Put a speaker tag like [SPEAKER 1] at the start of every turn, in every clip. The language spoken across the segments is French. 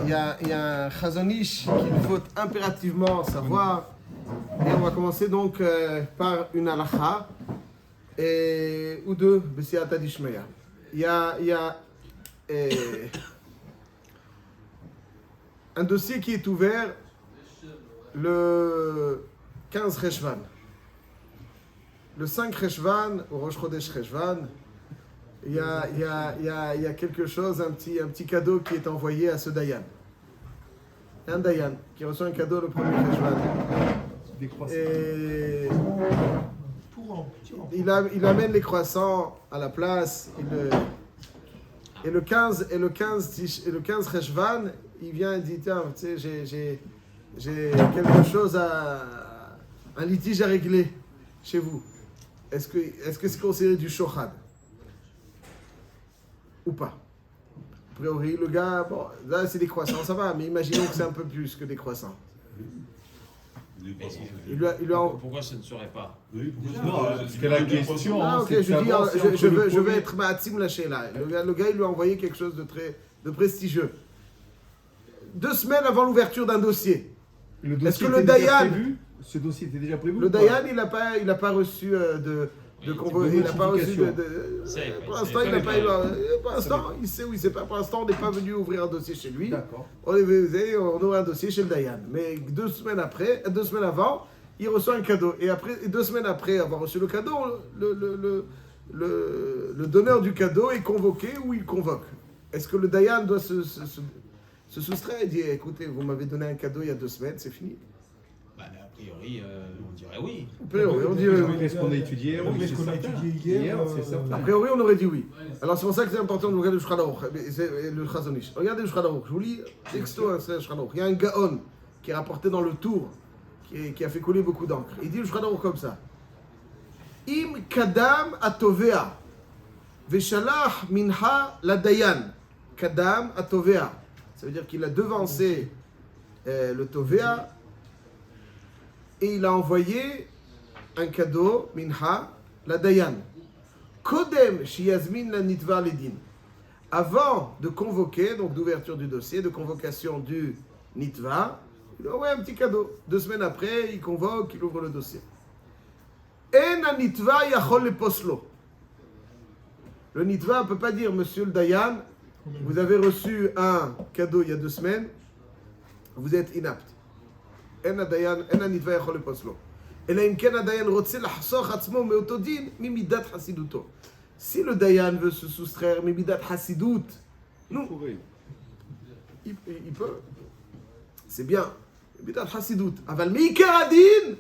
[SPEAKER 1] Il y a un Chazon Ish qu'il faut impérativement savoir. Et on va commencer donc par une halakha ou deux, B'siyata Dishmaya. Il y a un dossier qui est ouvert le 15 Cheshvan. Le 5 Cheshvan, au Rosh Chodesh Cheshvan, il y a quelque chose, un petit cadeau qui est envoyé à ce Dayan. Un Dayan qui reçoit un cadeau le premier Cheshvan. Et il amène les croissants à la place. Et le 15 Cheshvan, il vient et dit, tiens, tu sais, j'ai quelque chose un litige à régler chez vous. Est-ce que c'est considéré du shochad ou pas? A priori, le gars, bon, là c'est des croissants, ça va, mais imaginons que c'est un peu plus que des croissants.
[SPEAKER 2] Pourquoi ça ne serait pas?
[SPEAKER 3] Parce que la question.
[SPEAKER 1] Ah, ok, je veux être Ma'atim lâché là. Le gars, il lui a envoyé quelque chose de prestigieux. 2 semaines avant l'ouverture d'un dossier. Est-ce que le Dayan.
[SPEAKER 3] Ce dossier était déjà prévu?
[SPEAKER 1] Le Dayan, il n'a pas reçu de convocation. Il n'a pas reçu de. Pour l'instant, il n'a pas eu. Pour l'instant, il sait où il sait pas. Pour l'instant, on n'est pas venu ouvrir un dossier chez lui.
[SPEAKER 3] D'accord.
[SPEAKER 1] On ouvre un dossier chez le Dayan. Mais 2 semaines avant, il reçoit un cadeau. Et 2 semaines après avoir reçu le cadeau, le donneur du cadeau est convoqué ou il convoque. Est-ce que le Dayan doit se soustraire et dire, écoutez, vous m'avez donné un cadeau il y a 2 semaines, c'est fini?
[SPEAKER 2] A priori, on dirait oui.
[SPEAKER 1] A priori, on dirait oui.
[SPEAKER 3] Qu'est-ce qu'on a étudié? Hier, c'est certain.
[SPEAKER 1] A priori, on aurait dit oui. Alors, c'est pour ça que c'est important de regarder le Shulchan Aruch, le Chazon Ish. Regardez le Shulchan Aruch. Je vous lis texto le Shulchan Aruch. Il y a un Gaon qui est rapporté dans le Tour, qui a fait couler beaucoup d'encre. Il dit le Shulchan Aruch comme ça. Im kadam atovea veshalach minha la dayan. Kadam atovea. Ça veut dire qu'il a devancé le tovea et il a envoyé un cadeau, minha, la dayan. Kodem shiyazmin la nitva ledin. Avant de convoquer, donc d'ouverture du dossier, de convocation du nitva, il envoie un petit cadeau. 2 semaines après, il convoque, il ouvre le dossier. En nitva yachol le poslo. Le nitva ne peut pas dire, monsieur le dayan, vous avez reçu un cadeau il y a 2 semaines, vous êtes inapte. אין הנתבע יכול לפוס לו. אלא אם כן הדיין רוצה לחסוך עצמו מאותו דין ממידת חסידותו. Si le dayan veut se soustraire ממידת חסידות, non, il peut. C'est bien. ממידת חסידות. אבל מעיקר הדין,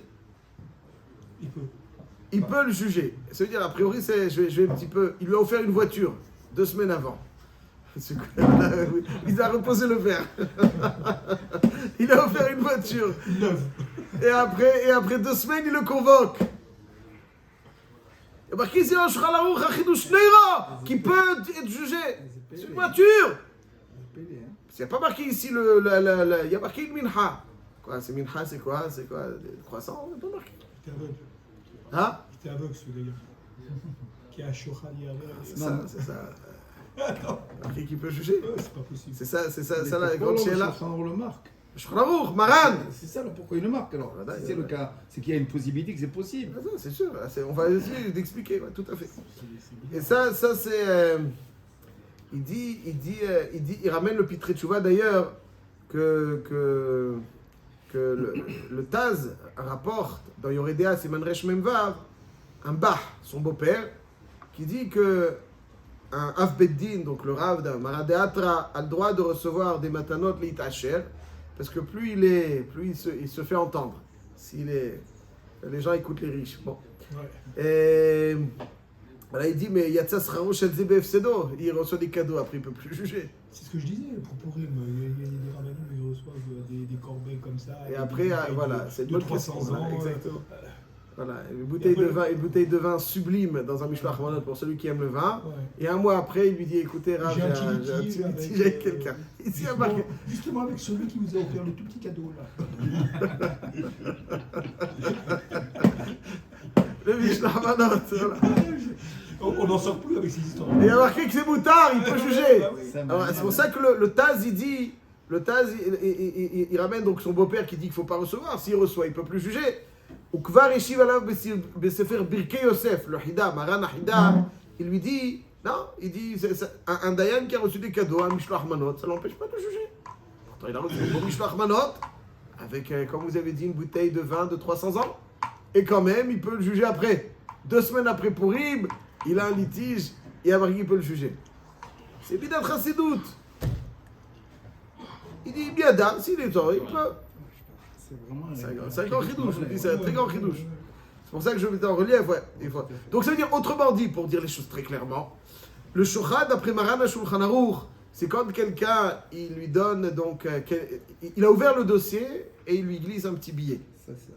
[SPEAKER 1] il peut le juger. Ça veut dire, a priori, je vais un petit peu. Il lui a offert une voiture 2 semaines avant. Il a reposé le verre. Il a offert une voiture. Et après 2 semaines, il le convoque. Il y a marqué ici dans Shulchan Aruch, Achidoush Neira, qui peut être jugé. C'est une voiture. Il n'y a pas marqué ici il y a marqué une minha. Quoi, c'est minha, c'est quoi? C'est quoi? Des croissants? Il n'y a pas marqué.
[SPEAKER 4] Il était aveugle.
[SPEAKER 1] Hein?
[SPEAKER 4] Il était aveugle, celui-là. Qui a Shochad hier.
[SPEAKER 1] C'est ça. Qui peut juger?
[SPEAKER 4] C'est pas possible.
[SPEAKER 1] C'est ça la grande chéla.
[SPEAKER 3] On le marque.
[SPEAKER 1] Shulchan Aruch, Maran.
[SPEAKER 3] C'est ça, pourquoi il le marque alors? Si c'est le cas, c'est qu'il y a une possibilité que c'est possible.
[SPEAKER 1] C'est sûr, on va essayer d'expliquer, tout à fait. Et ça c'est. Il ramène le Pitrei Teshuvah d'ailleurs que le Taz rapporte dans Yoredea Siman Resh Memvav un Bah, son beau-père, qui dit que un Av Beddin, donc le Rav d'un Maradeatra, a le droit de recevoir des matanot l'itacher, parce que plus il se fait entendre. Les gens écoutent les riches. Bon. Ouais. Et voilà, il dit, mais Yatsa Sraro Shel Zebef Sedo, il reçoit des cadeaux, après il ne peut plus juger.
[SPEAKER 4] C'est ce que je disais, pour Purim, il y a des rabbins qui reçoivent des corbeilles comme ça.
[SPEAKER 1] Et après, voilà, c'est une bonne
[SPEAKER 4] 300
[SPEAKER 1] question.
[SPEAKER 4] ans.
[SPEAKER 1] Exactement. Voilà, une bouteille de vin sublime dans un Mishpach Manot pour celui qui aime le vin. Ouais. Et un mois après, il lui dit, écoutez, Rav, j'ai un petit litige avec quelqu'un.
[SPEAKER 4] Justement avec celui qui vous a offert le tout petit cadeau là.
[SPEAKER 1] Le Mishpach Manot, voilà.
[SPEAKER 4] On n'en sort plus avec ces histoires.
[SPEAKER 1] Il y a marqué que c'est moutard, il peut juger.
[SPEAKER 4] Bah oui.
[SPEAKER 1] Alors, c'est pour ça que le Taz, il dit, Le Taz, il ramène donc son beau-père qui dit qu'il ne faut pas recevoir. S'il reçoit, il ne peut plus juger. Ou Kvar Yeshiv Alav Besefer Birkei Yosef, le Hida, Maran Hida, il lui dit, non, il dit, un Dayan qui a reçu des cadeaux, un Mishloach Manot, ça ne l'empêche pas de juger. Pourtant, il a reçu un beau Mishloach Manot, avec, comme vous avez dit, une bouteille de vin de 300 ans, et quand même, il peut le juger après. 2 semaines après Purim, il a un litige, et après, il peut le juger. C'est Bidat Chassidout. Il dit, Biada, s'il est tort, il peut. C'est un grand chidouche, je vous dis, c'est un très grand chidouche. C'est pour ça que je mettais en relief, ouais. Donc ça veut dire, autrement dit, pour dire les choses très clairement, le shochad, d'après Maran Shulchan Aruch, c'est quand quelqu'un, il lui donne, donc, il a ouvert le dossier et il lui glisse un petit billet.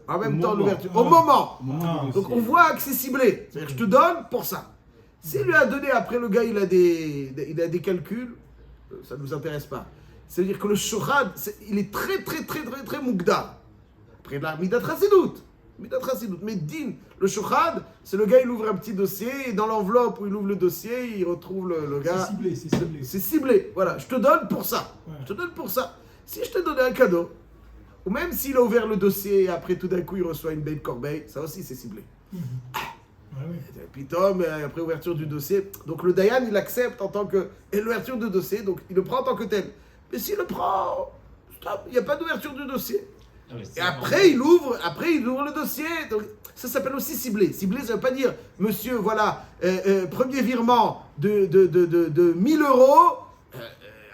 [SPEAKER 1] En même temps, l'ouverture. Au moment. Donc on voit que c'est ciblé. C'est-à-dire, je te donne pour ça. S'il lui a donné, après le gars, il a des calculs, ça ne nous intéresse pas. C'est-à-dire que le shochad, il est très moukdar. Après de la midat chassidout. Mais din, le shochad, c'est le gars, il ouvre un petit dossier, et dans l'enveloppe où il ouvre le dossier, il retrouve le gars. C'est ciblé. Voilà, je te donne pour ça. Ouais. Je te donne pour ça. Si je te donnais un cadeau, ou même s'il a ouvert le dossier et après tout d'un coup il reçoit une belle corbeille, ça aussi c'est ciblé. Et puis Tom, après ouverture du dossier, donc le Dayan il accepte en tant que. Et l'ouverture du dossier, donc il le prend en tant que tel. Mais s'il le prend, stop, il n'y a pas d'ouverture du dossier. Et après il ouvre le dossier. Donc, ça s'appelle aussi ciblé. Ciblé, ça ne veut pas dire, monsieur, voilà, premier virement de 1000 euros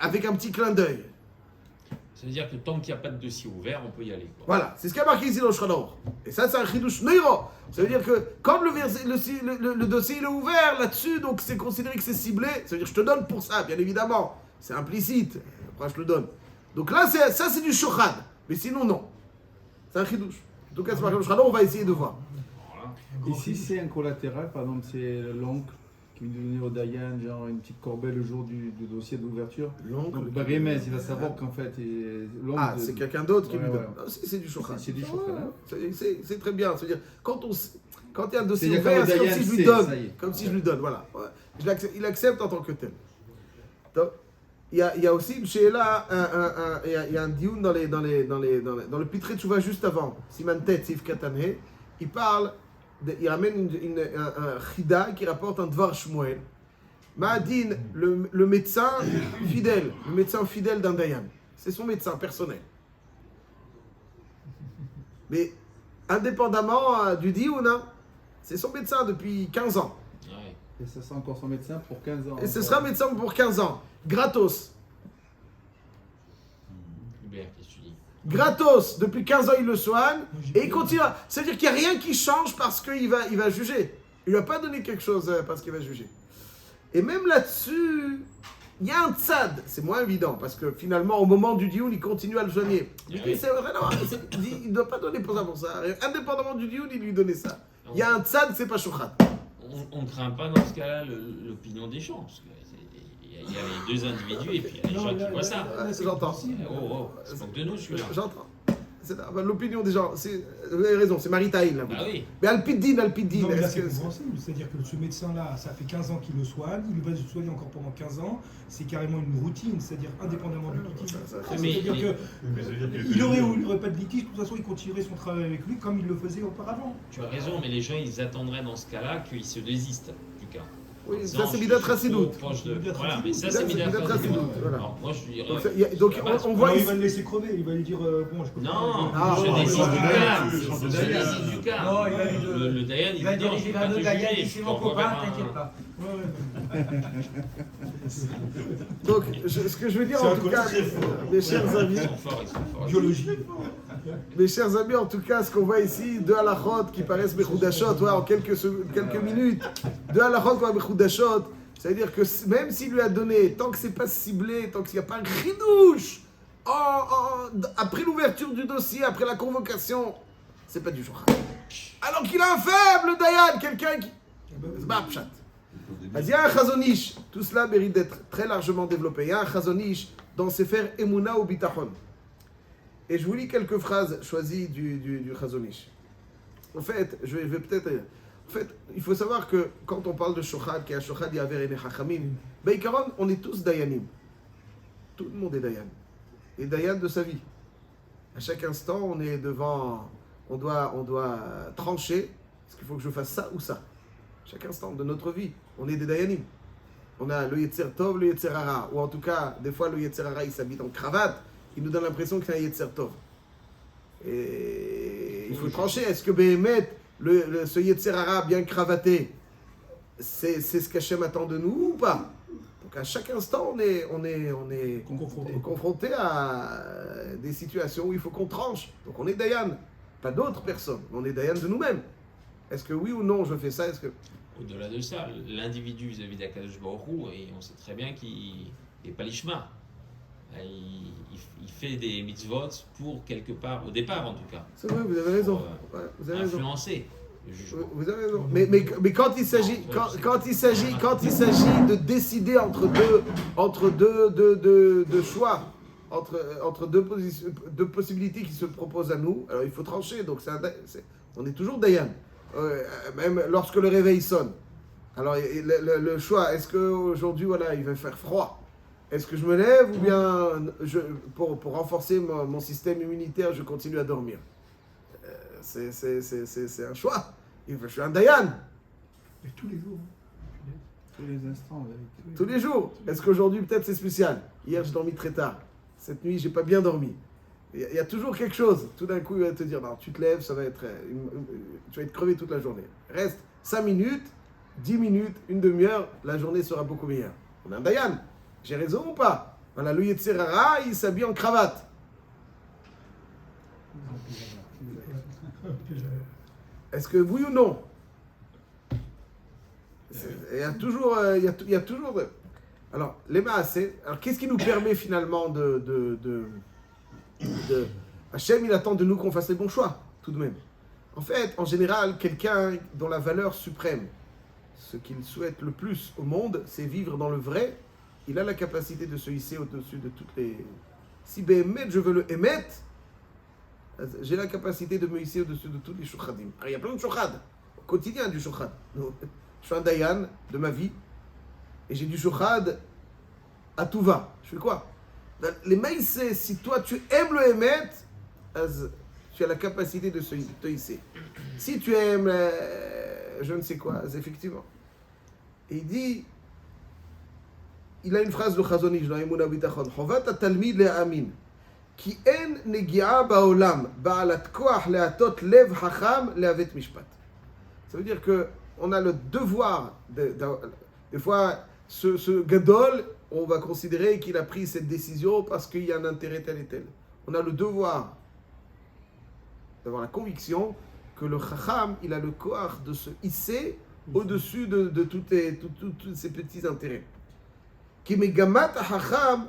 [SPEAKER 1] avec un petit clin d'œil.
[SPEAKER 2] Ça veut dire que tant qu'il n'y a pas de dossier ouvert, on peut y aller. Quoi.
[SPEAKER 1] Voilà, c'est ce qu'il y a marqué ici dans le Shulchan Aruch. Et ça, c'est un chidouche neiro. Ça veut dire que comme le dossier il est ouvert là-dessus, donc c'est considéré que c'est ciblé. Ça veut dire que je te donne pour ça, bien évidemment. C'est implicite. Après, je te le donne. Donc là, ça, c'est du shochad. Mais sinon, non. C'est un chidouche. En tout cas, c'est marqué dans le Shulchan Aruch, on va essayer de voir.
[SPEAKER 3] Et si c'est un collatéral, par exemple, c'est l'oncle qui vient de donner au Dayan, genre une petite corbeille le jour du dossier d'ouverture.
[SPEAKER 1] L'oncle.
[SPEAKER 3] Donc Barémez, il va savoir qu'en fait.
[SPEAKER 1] C'est quelqu'un d'autre qui lui donne. Non, c'est du shochad.
[SPEAKER 3] C'est du shochad.
[SPEAKER 1] C'est très bien. C'est-à-dire, quand il y a un dossier ouvert, c'est comme si je lui donne. Comme si je lui donne, voilà. Il accepte en tant que tel. Donc, il y a aussi une sheila, il y a un dioun dans le Pitré Tchouva juste avant, Siman Tet, Sif Katané, il ramène un chida qui rapporte un Dvar Shmuel. Ma'adin, le médecin fidèle d'un Dayan. C'est son médecin personnel. Mais indépendamment du dioun, c'est son médecin depuis 15 ans.
[SPEAKER 3] Et ce sera encore son médecin pour 15 ans.
[SPEAKER 1] Et ce sera médecin pour 15 ans. Gratos. Gratos. Depuis 15 ans, il le soigne. Et il continue. C'est-à-dire qu'il n'y a rien qui change parce qu'il va juger. Il ne lui a pas donné quelque chose parce qu'il va juger. Et même là-dessus, il y a un tzad. C'est moins évident parce que finalement, au moment du dioun, il continue à le soigner. Il ne doit pas donner pour ça. Indépendamment du dioun, il lui donnait ça. Il y a un tzad, c'est pas shochat.
[SPEAKER 2] On ne craint pas dans ce cas-là l'opinion des gens. Parce il y a les deux individus et puis il y a les gens qui voient ça.
[SPEAKER 1] J'entends.
[SPEAKER 2] C'est donc de nous, celui-là.
[SPEAKER 1] J'entends. L'opinion des gens, vous avez raison, c'est Maritaïl.
[SPEAKER 2] Ah oui.
[SPEAKER 1] Mais Alpiddin.
[SPEAKER 4] Non, mais là, c'est compréhensible. C'est-à-dire que ce médecin-là, ça fait 15 ans qu'il le soigne, il va le soigner encore pendant 15 ans. C'est carrément une routine, c'est-à-dire indépendamment du litige. C'est-à-dire qu'il aurait ou il n'aurait pas de litige, de toute façon, il continuerait son travail avec lui comme il le faisait auparavant.
[SPEAKER 2] Tu as raison, mais les gens, ils attendraient dans ce cas-là qu'ils se désistent du cas.
[SPEAKER 1] Oui, ça c'est Midat Chassidout.
[SPEAKER 2] Voilà, mais ça c'est Midat Chassidout.
[SPEAKER 1] Alors
[SPEAKER 2] moi je dirais.
[SPEAKER 1] Donc on voit.
[SPEAKER 4] Il va le laisser crever, il va lui dire bon, je peux pas.
[SPEAKER 2] Non, je désiste du cas. Je désiste du cas.
[SPEAKER 5] Non, il va lui dire.
[SPEAKER 2] Le Dayan, il
[SPEAKER 5] va diriger vers le Dayan, c'est mon copain, t'inquiète pas.
[SPEAKER 1] Donc ce que je veux dire en tout cas, mes chers amis.
[SPEAKER 2] Ils sont forts.
[SPEAKER 4] Biologie.
[SPEAKER 1] Mes chers amis, en tout cas, ce qu'on voit ici, deux halachot qui paraissent Bechudashot, en quelques minutes, deux halachot qui Bechudashot, c'est-à-dire que même s'il lui a donné, tant que c'est pas ciblé, tant qu'il n'y a pas un chidouche, après l'ouverture du dossier, après la convocation, c'est pas du jour. Alors qu'il a un faible, Dayan, quelqu'un qui. C'est pas pshat. Il y a un chazonish, tout cela mérite d'être très largement développé. Il y a un chazonish dans Sefer Emuna ou Bitachon. Et je vous lis quelques phrases choisies du Chazonish. En fait, je vais peut-être... En fait, il faut savoir que quand on parle de Shochad, qui est un Shochad Yaver et Chachamim, Beikaron, on est tous Dayanim. Tout le monde est Dayan. est Dayan de sa vie. À chaque instant, on est devant, on doit trancher. Est-ce qu'il faut que je fasse ça ou ça? Chaque instant de notre vie, on est des Dayanim. On a le Yetzer Tov, le Yetzer Hara. Ou en tout cas, des fois, le Yetzer Hara, il s'habille en cravate. Il nous donne l'impression que c'est un Yetzer Tov. Et il faut trancher. Est-ce que Béhémet, ce Yetzer Hara bien cravaté, c'est ce qu'Hachem attend de nous ou pas? Donc à chaque instant, on est confronté à des situations où il faut qu'on tranche. Donc on est Dayan, pas d'autres personnes. On est Dayan de nous-mêmes. Est-ce que oui ou non je fais ça? Est-ce que...
[SPEAKER 2] Au-delà de ça, l'individu vis-à-vis d'Akadosh Baruch Hu, et on sait très bien qu'il n'est pas l'ishma. Il fait des mitzvot pour quelque part, au départ en tout cas.
[SPEAKER 1] C'est vrai, vous avez raison.
[SPEAKER 2] Pour,
[SPEAKER 1] vous avez raison.
[SPEAKER 2] Influencer le jugement.
[SPEAKER 1] Vous avez raison. Mais quand il s'agit de décider entre deux choix, entre deux possibilités qui se proposent à nous, alors il faut trancher. Donc on est toujours Dayan. Même lorsque le réveil sonne. Alors le choix, est-ce qu'aujourd'hui voilà, il va faire froid? Est-ce que je me lève ou bien pour renforcer mon système immunitaire, je continue à dormir? C'est un choix. Je suis un Dayan.
[SPEAKER 4] Et tous les jours.
[SPEAKER 3] Tous les instants.
[SPEAKER 1] Tous les jours. Est-ce qu'aujourd'hui peut-être c'est spécial? Hier j'ai dormi très tard. Cette nuit j'ai pas bien dormi. Il y a toujours quelque chose. Tout d'un coup il va te dire non, tu te lèves, ça va être, tu vas être crevé toute la journée. Reste 5 minutes, 10 minutes, une demi-heure, la journée sera beaucoup meilleure. On est un Dayan. J'ai raison ou pas? Voilà, le Yetzer Hara, il s'habille en cravate. Est-ce que oui ou non? Il y a toujours... Alors, les maasé, alors qu'est-ce qui nous permet finalement Hachem, il attend de nous qu'on fasse les bons choix, tout de même. En fait, en général, quelqu'un dont la valeur suprême, ce qu'il souhaite le plus au monde, c'est vivre dans le vrai. Il a la capacité de se hisser au-dessus de toutes les... Si Béhémet, je veux le émettre, j'ai la capacité de me hisser au-dessus de tous les shouchadim. Il y a plein de shouchad, au quotidien du shouchad. Je suis un Dayan de ma vie, et j'ai du shouchad à tout va. Je fais quoi? Les maïsés, si toi tu aimes le émet, tu as la capacité de te hisser. Si tu aimes je ne sais quoi, effectivement. Et il dit... Il a une phrase de Chazon Ish dans Emunah Bitachon. Chovat ha-talmid le'amin. Ki en negi'a ba'olam ba'alat koach le'atot lev hacham le'avet mishpat. Ça veut dire que on a le devoir, des fois, ce gadol, on va considérer qu'il a pris cette décision parce qu'il y a un intérêt tel et tel. On a le devoir d'avoir la conviction que le chacham, il a le koach de se hisser au-dessus de tous ces petits intérêts. Qui megamat hacham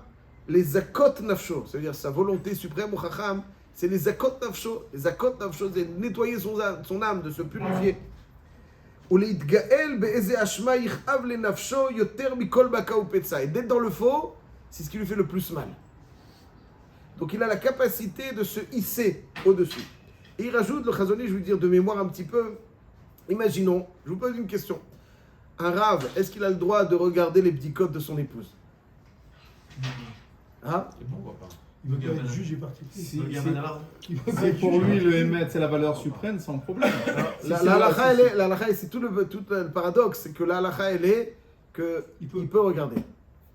[SPEAKER 1] les zakot nafsho, c'est-à-dire sa volonté suprême au chacham, c'est les zakot nafsho. Les zakot nafsho, c'est nettoyer son âme, de se purifier. Ou les itgael be'eze ashma yichav le nafsho yoter mikol baka ou petsa. Et d'être dans le faux, c'est ce qui lui fait le plus mal. Donc il a la capacité de se hisser au-dessus. Et il rajoute, le Chazon Ish, je vais dire de mémoire un petit peu, imaginons, je vous pose une question. Un rave, est-ce qu'il a le droit de regarder les petits codes de son épouse? Hein?
[SPEAKER 2] Et pourquoi pas?
[SPEAKER 4] Il veut pas être juge et particulier.
[SPEAKER 3] Si pour lui le émet c'est la valeur suprême, sans problème.
[SPEAKER 1] La halakha, c'est tout le paradoxe, c'est que la halakha, elle est qu'il peut regarder.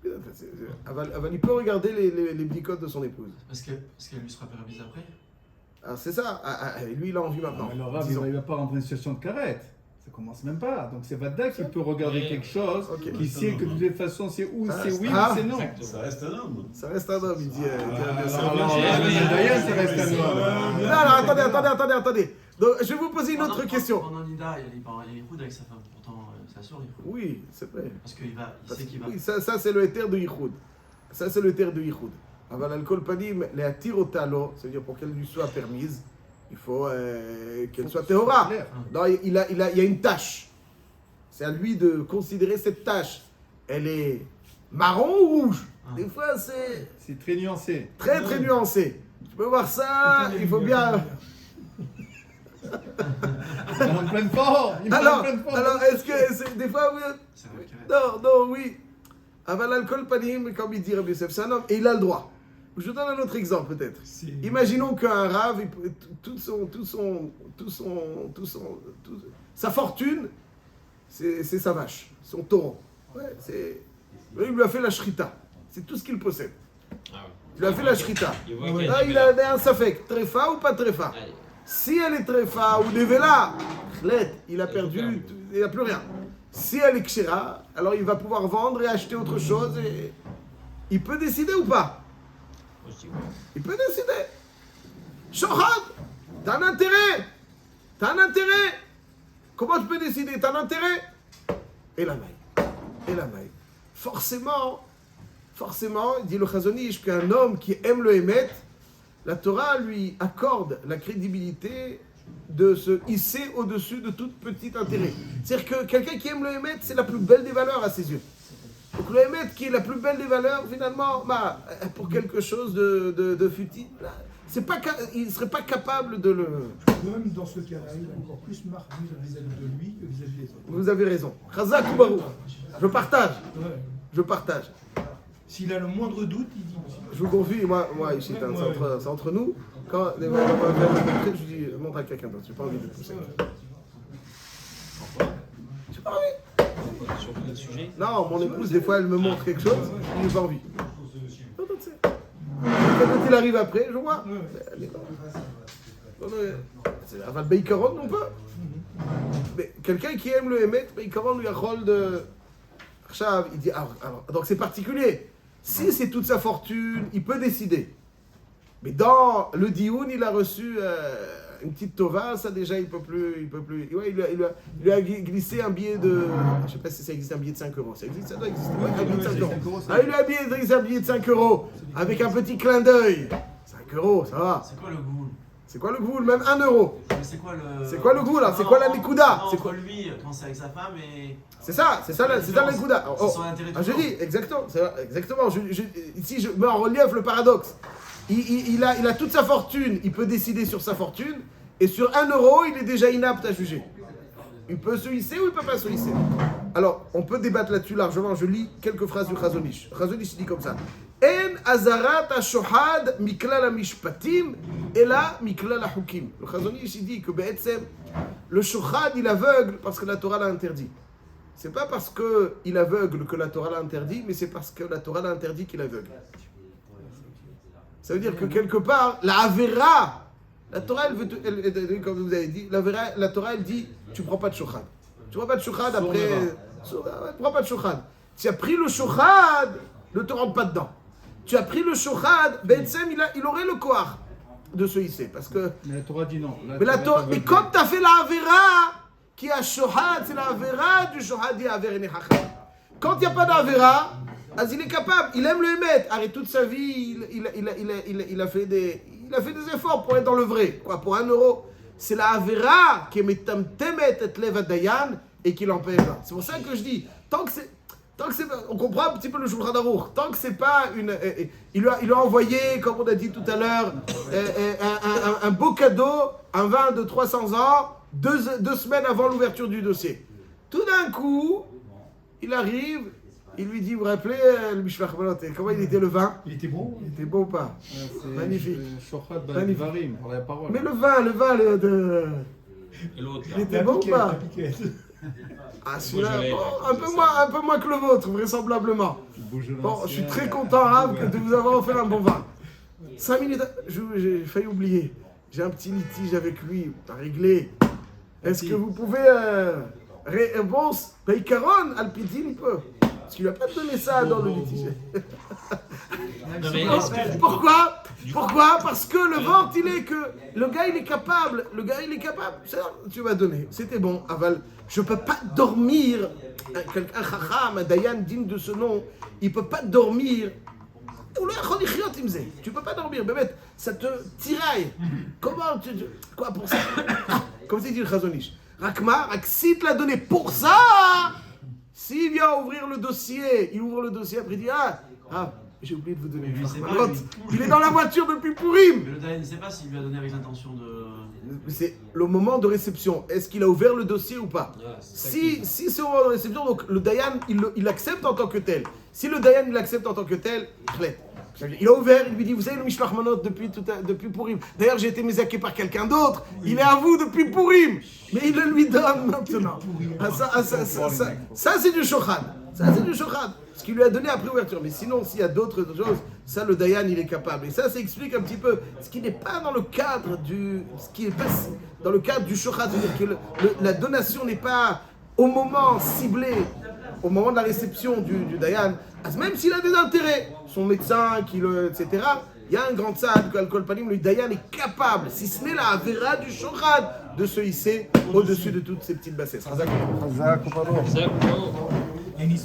[SPEAKER 1] Il peut regarder les petits codes de son épouse.
[SPEAKER 6] Parce qu'elle lui sera permise après.
[SPEAKER 1] Alors c'est ça, lui il a envie maintenant.
[SPEAKER 3] Le rave, il ne va pas rentrer dans une situation de carette. Ça commence même pas. Donc c'est Vada qui peut regarder quelque chose, qui sait que de toute façon c'est où c'est oui ou c'est non.
[SPEAKER 6] Ça reste un homme.
[SPEAKER 1] Ça reste un homme, il dit.
[SPEAKER 3] Dayan, ça reste un homme.
[SPEAKER 1] Non, alors attendez. Donc je vais vous poser une autre question.
[SPEAKER 6] Pendant Nida, il est rude avec sa femme. Pourtant, c'est sûr, il est rude.
[SPEAKER 1] Oui, c'est vrai.
[SPEAKER 6] Parce qu'il sait qu'il va.
[SPEAKER 1] Oui, ça c'est le éther de Yichud. Ça c'est le éther de Yichud. Avant l'alcool panim, les atirotalo, c'est-à-dire pour qu'elle lui soit permise. Il faut qu'elle soit théora. Non, il y a une tâche. C'est à lui de considérer cette tâche. Elle est marron ou rouge? Des fois, c'est...
[SPEAKER 3] C'est très nuancé.
[SPEAKER 1] Très, très nuancé. Tu peux voir ça, il faut bien...
[SPEAKER 3] Il est en pleine forme.
[SPEAKER 1] Alors, est-ce que... c'est des fois... Oui. Non, oui. Avant l'alcool panim, comme il dit Rabbi Yosef, c'est un homme et il a le droit. Je donne un autre exemple peut-être. Imaginons qu'un rave, sa fortune, c'est sa vache, son taureau. Ouais, il lui a fait la shrita. C'est tout ce qu'il possède.
[SPEAKER 2] Ah ouais.
[SPEAKER 1] Il lui a fait la shrita.
[SPEAKER 2] Il
[SPEAKER 1] Il a un safek, tréfa ou pas tréfa. Si elle est tréfa ou nevela, il a perdu, il n'a plus rien. Si elle est kshira, alors il va pouvoir vendre et acheter autre chose. Et... Il peut décider ou pas? Il peut décider. Shohad, t'as un intérêt. T'as un intérêt. Comment je peux décider? T'as un intérêt? Et la maille. Et la maille. Forcément, il dit le Chazon Ish qu'un homme qui aime le Hémet, la Torah lui accorde la crédibilité de se hisser au-dessus de tout petit intérêt. C'est-à-dire que quelqu'un qui aime le Hémet, c'est la plus belle des valeurs à ses yeux. Donc le Hémet qui est la plus belle des valeurs, finalement, pour quelque chose de futile, il ne serait pas capable de le...
[SPEAKER 4] Même dans ce cas-là, il a encore plus marqué vis-à-vis de lui que vis-à-vis des autres.
[SPEAKER 1] Vous avez raison. Chazak ou Baruch. Je partage.
[SPEAKER 4] Ouais.
[SPEAKER 1] Je partage.
[SPEAKER 4] S'il a le moindre doute, il dit aussi.
[SPEAKER 1] Je vous confie, moi ici, c'est entre nous. Quand je dis, montre à quelqu'un d'autre, j'ai pas envie de pousser. J'ai pas envie.
[SPEAKER 2] Sur quel sujet?
[SPEAKER 1] Non, mon épouse, des fois, elle me montre quelque chose, je n'ai pas envie. Non, tu sais. Quand il arrive après, je vois. C'est Aval Beikaron, on peut. Mais quelqu'un qui aime le Hémet, Beikaron lui a rôle de. Il dit, alors, donc c'est particulier. Si c'est toute sa fortune, il peut décider. Mais dans le Dioun, il a reçu une petite tova, ça déjà, il peut plus. Ouais, il lui a glissé un billet de. Je ne sais pas si ça existe, un billet de 5 euros. Ça existe, ça doit exister. Ouais, un billet de 5 euros. Il lui a glissé un billet de 5 euros avec un petit clin d'œil. 5 euros, ça va.
[SPEAKER 6] C'est quoi le goût?
[SPEAKER 1] C'est quoi le goût? Même 1 euro.
[SPEAKER 6] Mais c'est quoi le.
[SPEAKER 1] C'est quoi le goût là? C'est quoi la nikuda?
[SPEAKER 6] C'est quoi lui quand c'est avec sa femme et.
[SPEAKER 1] C'est ça la nikuda.
[SPEAKER 6] C'est son intérêt.
[SPEAKER 1] Je dis, exactement. Ici, je mets en relief le paradoxe. Il a toute sa fortune, il peut décider sur sa fortune, et sur 1 euro, il est déjà inapte à juger. Il peut se hisser ou il ne peut pas se hisser. Alors, on peut débattre là-dessus largement. Je lis quelques phrases du Chazon Ish. Chazon Ish dit comme ça. En azarat ha-shohad miklal ha-mishpatim ela miklal ha-hukim. Le Chazon Ish dit que le shohad, il aveugle parce que la Torah l'a interdit. C'est pas parce qu'il aveugle que la Torah l'a interdit, mais c'est parce que la Torah l'a interdit qu'il aveugle. Ça veut dire que quelque part, la Avera, la Torah, comme vous avez dit, la Torah, elle dit, tu prends pas de shochad. Tu prends pas de shochad après... Tu prends pas de shochad. Tu as pris le shochad, ne te rentre pas dedans. Tu as pris le shochad, il aurait le koar de se hisser. Parce que...
[SPEAKER 3] Mais la Torah dit non.
[SPEAKER 1] Mais comme tu as fait la Avera, qui a shohad, c'est la Avera du shohad et Avera nechacham. Quand il n'y a pas d'Avera, il est capable, il aime le Hémet. Arrête toute sa vie, il a fait des efforts pour être dans le vrai. Quoi, pour 1 euro. C'est la Avera qui est metamtemet et leva dayan et qui l'empêche. C'est pour ça que je dis, tant que c'est, on comprend un petit peu le Shulchan Aruch. Tant que c'est pas une, il lui a envoyé, comme on a dit tout à l'heure, un beau cadeau, un vin de 300 ans. 2 semaines avant l'ouverture du dossier. Tout d'un coup, il arrive, il lui dit, vous vous rappelez, le Mishpach Malot, comment il était le vin?
[SPEAKER 4] Il était bon.
[SPEAKER 1] Il était beau ou pas? Magnifique.
[SPEAKER 3] Magnifique. La parole.
[SPEAKER 1] Mais le vin de...
[SPEAKER 2] Et l'autre,
[SPEAKER 1] Il était bon ou pas? Ah, celui-là, un peu moins que le vôtre, vraisemblablement. Bon, je suis très content, Rav, de vous avoir offert un bon vin. 5 minutes, j'ai failli oublier. J'ai un petit litige avec lui à régler. Est-ce que vous pouvez réponse Beikaron Alpidin peut? Parce qu'il ne lui a pas donné ça dans le litige. Pourquoi? Parce que le vent, il est que le gars, il est capable. Ça, tu vas donner. C'était bon, Aval. Je ne peux pas dormir. Un chacham, un dayan digne de ce nom, il ne peut pas dormir. Tu peux pas dormir, Bémet, ça te tiraille. Comment quoi pour ça? Comme c'est dit le Chazon Ish. Rakma, si te l'a donné pour ça, s'il vient ouvrir le dossier, il ouvre le dossier, après il dit j'ai oublié de vous donner une il est dans la voiture depuis Pourim.
[SPEAKER 6] Mais le Dayan, il ne sait pas s'il lui a donné avec l'intention de...
[SPEAKER 1] C'est le moment de réception. Est-ce qu'il a ouvert le dossier ou pas? Si c'est au moment de réception, donc le Dayan, il accepte en tant que tel. Si le Dayan, il accepte en tant que tel, Il a ouvert, il lui dit, vous savez le Mishloach Manot depuis Purim. D'ailleurs, j'ai été mésaqué par quelqu'un d'autre. Il est à vous depuis Purim. Mais il le lui donne maintenant. Ça, c'est du shochad. Ça, c'est du shochad. Ce qu'il lui a donné après ouverture. Mais sinon, s'il y a d'autres choses, ça, le Dayan, il est capable. Et ça explique un petit peu ce qui n'est pas dans le cadre du shochad. C'est-à-dire que la donation n'est pas au moment ciblé, au moment de la réception du Dayan. Même s'il a des intérêts, son médecin, etc., il y a un grand tzad que Al-Kol Panim, le Dayan est capable, si ce n'est la Avera du shochad, de se hisser au-dessus de toutes ces petites bassesses.
[SPEAKER 2] Chazak,
[SPEAKER 4] Et une histoire